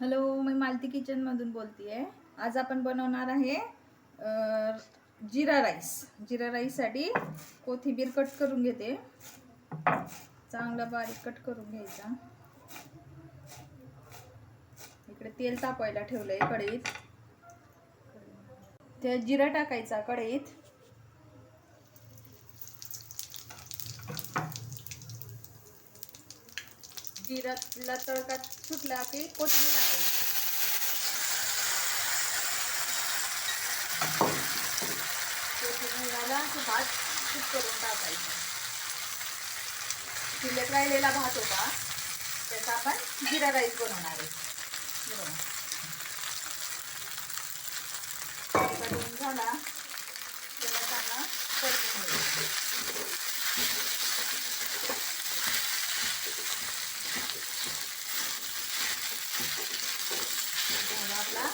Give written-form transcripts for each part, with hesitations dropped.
Hello, मी मालती किचनमधून बोलते आहे. आज आपण बनवणार आहे जिरा राईस. जिरा राईससाठी कोथिंबीर कट करून घेते. चांगला बारीक कट करून घ्यायचा. इकडे तेल तापवायला ठेवलंय कढईत. त्या जिरा टाकायचा कढईत. जिराला तडका सुटला की कोथिंबीर टाकायची. कोथिंबीरला भात खूप करून टाकायचा. शिल्लक राहिलेला भात होता, त्याचा आपण जिरा राईस बनवणार आहे. करून झाला त्याला चांगला परतून घ्यायचा. आपला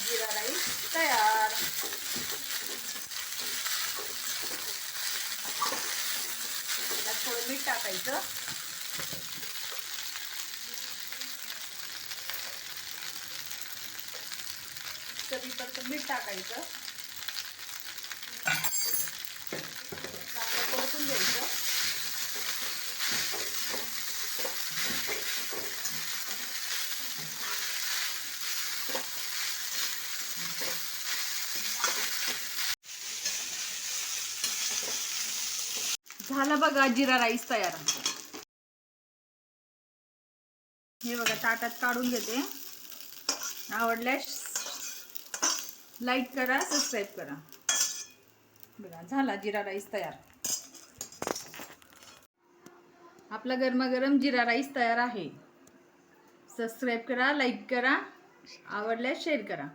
जिरा राईस तयार. त्याला थोडं मीठ टाकायचं. चवीपुरतं मीठ टाकायचं. चांगलं परतून घ्यायचं. झाला बघा जिरा राईस तयार. हे बघा ताटात काढून घेते. आवडल्यास लाईक करा, सबस्क्राईब करा. बघा झाला जिरा राईस तयार. आपला गरमागरम जिरा राईस तयार आहे. सबस्क्राईब करा, लाईक करा, आवडल्यास शेअर करा.